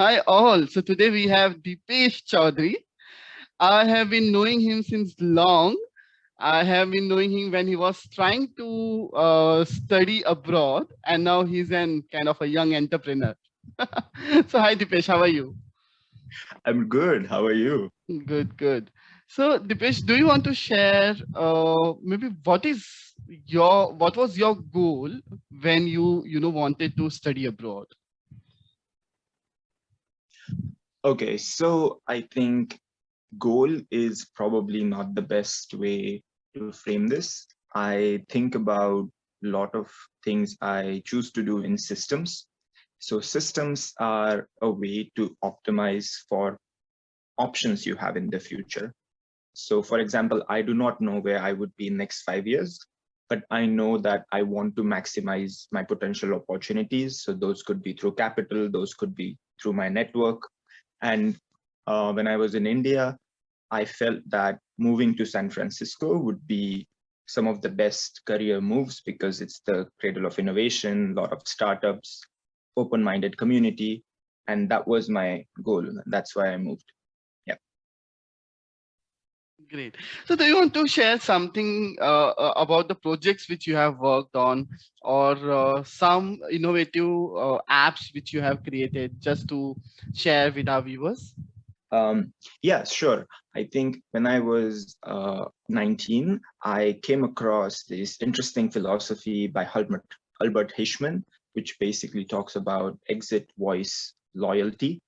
Hi all. So today we have Dipesh Chaudhary. I have been knowing him since long. I have been knowing him when he was trying to study abroad, and now he's an kind of a young entrepreneur. So hi Dipesh, how are you? I'm good. How are you? Good, good. So Dipesh, do you want to share maybe what was your goal when you wanted to study abroad? Okay, so I think goal is probably not the best way to frame this. I think about a lot of things I choose to do in systems. So systems are a way to optimize for options you have in the future. So for example, I do not know where I would be in next 5 years, but I know that I want to maximize my potential opportunities. So those could be through capital, those could be through my network. And when I was in India, I felt that moving to San Francisco would be some of the best career moves because it's the cradle of innovation, a lot of startups, open-minded community. And that was my goal. That's why I moved. Yeah. Great. So do you want to share something about the projects which you have worked on or some innovative apps which you have created just to share with our viewers? Yeah, sure. I think when I was 19, I came across this interesting philosophy by Albert Hirschman, which basically talks about exit voice loyalty.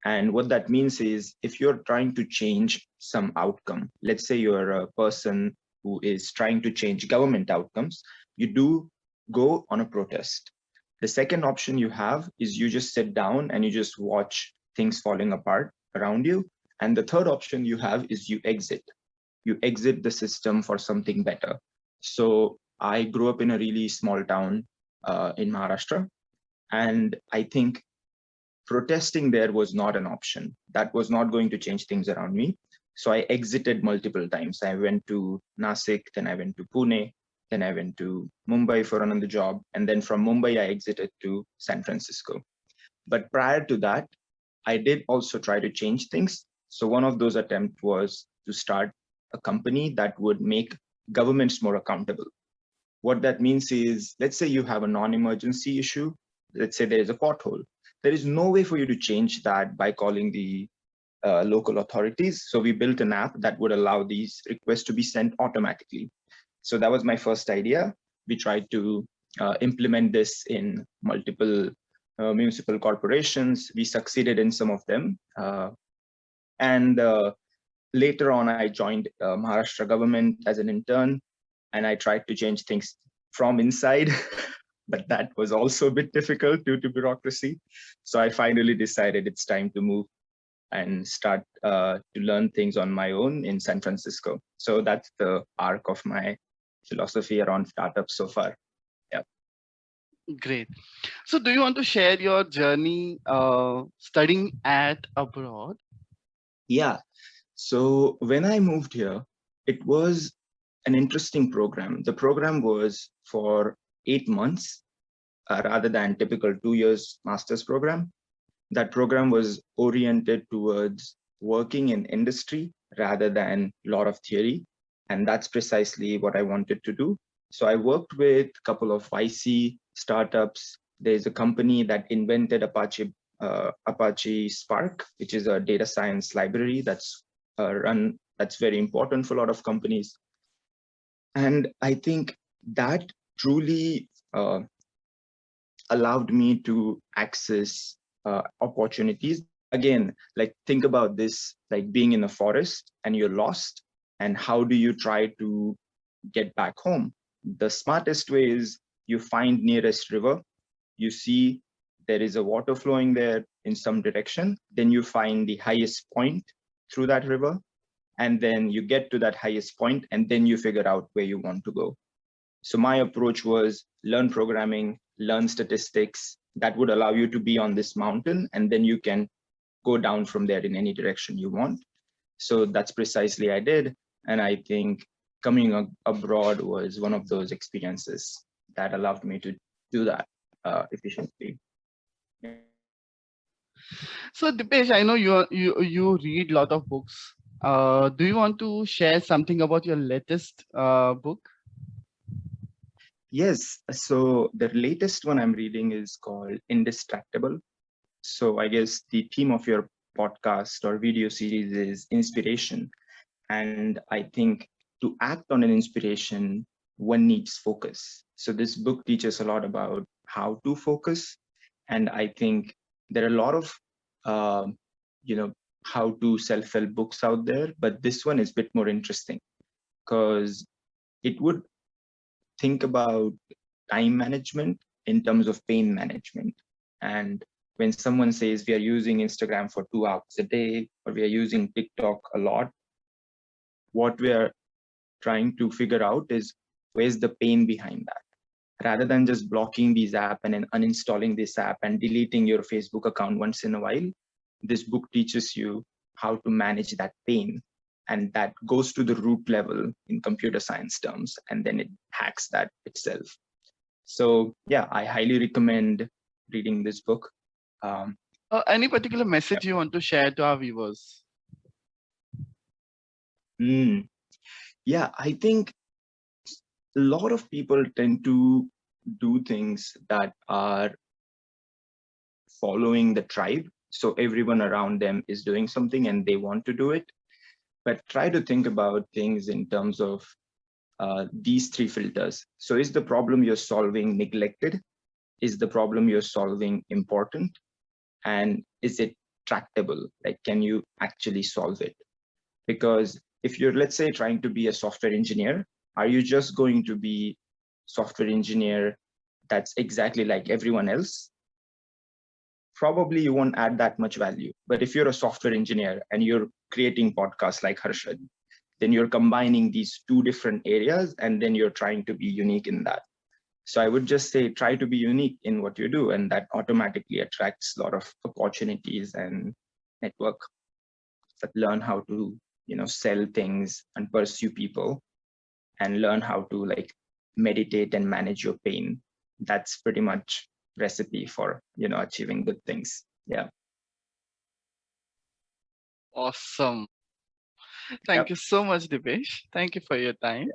And what that means is if you're trying to change some outcome, let's say you're a person who is trying to change government outcomes, you do go on a protest. The second option you have is you just sit down and you just watch things falling apart around you. And the third option you have is you exit. You exit the system for something better. So I grew up in a really small town in Maharashtra. And I think protesting there was not an option. That was not going to change things around me. So I exited multiple times. I went to Nasik, then I went to Pune, then I went to Mumbai for another job. And then from Mumbai, I exited to San Francisco. But prior to that, I did also try to change things. So one of those attempts was to start a company that would make governments more accountable. What that means is, let's say you have a non-emergency issue. Let's say there is a pothole. There is no way for you to change that by calling the local authorities. So we built an app that would allow these requests to be sent automatically. So that was my first idea. We tried to implement this in multiple municipal corporations. We succeeded in some of them. And later on, I joined Maharashtra government as an intern, and I tried to change things from inside. But that was also a bit difficult due to bureaucracy. So I finally decided it's time to move and start to learn things on my own in San Francisco. So that's the arc of my philosophy around startups so far. Yeah. Great. So do you want to share your journey studying at abroad? Yeah. So when I moved here, it was an interesting program. The program was for 8 months rather than typical 2 years master's program. That program was oriented towards working in industry rather than a lot of theory. And that's precisely what I wanted to do. So I worked with a couple of YC startups. There's a company that invented Apache Spark, which is a data science library that's very important for a lot of companies. And I think that truly allowed me to access opportunities. Again, like think about this, like being in a forest and you're lost, and how do you try to get back home? The smartest way is you find nearest river, you see there is a water flowing there in some direction, then you find the highest point through that river, and then you get to that highest point, and then you figure out where you want to go. So my approach was learn programming, learn statistics that would allow you to be on this mountain, and then you can go down from there in any direction you want. So that's precisely I did. And I think coming abroad was one of those experiences that allowed me to do that efficiently. So Dipesh, I know you read a lot of books. Do you want to share something about your latest book? Yes, so the latest one I'm reading is called Indistractable. So I guess the theme of your podcast or video series is inspiration. And I think to act on an inspiration, one needs focus. So this book teaches a lot about how to focus. And I think there are a lot of, uh, you know, how to self-help books out there, but this one is a bit more interesting because it would think about time management in terms of pain management. And when someone says we are using Instagram for 2 hours a day, or we are using TikTok a lot, what we are trying to figure out is where's the pain behind that. Rather than just blocking these app and then uninstalling this app and deleting your Facebook account once in a while, this book teaches you how to manage that pain. And that goes to the root level in computer science terms, and then it hacks that itself. So yeah, I highly recommend reading this book. Um, Any particular yeah. message you want to share to our viewers? Mm, yeah, I think a lot of people tend to do things that are following the tribe. So everyone around them is doing something and they want to do it. But try to think about things in terms of these three filters. So is the problem you're solving neglected? Is the problem you're solving important? And is it tractable? Like, can you actually solve it? Because if you're, let's say, trying to be a software engineer, are you just going to be software engineer that's exactly like everyone else? Probably you won't add that much value. But if you're a software engineer and you're creating podcasts like Harshad, then you're combining these two different areas and then you're trying to be unique in that. So I would just say try to be unique in what you do, and that automatically attracts a lot of opportunities and network. But learn how to, sell things and pursue people, and learn how to like meditate and manage your pain. That's pretty much recipe for achieving good things. Yeah. Awesome. Thank Yep. you so much, Dipesh. Thank you for your time.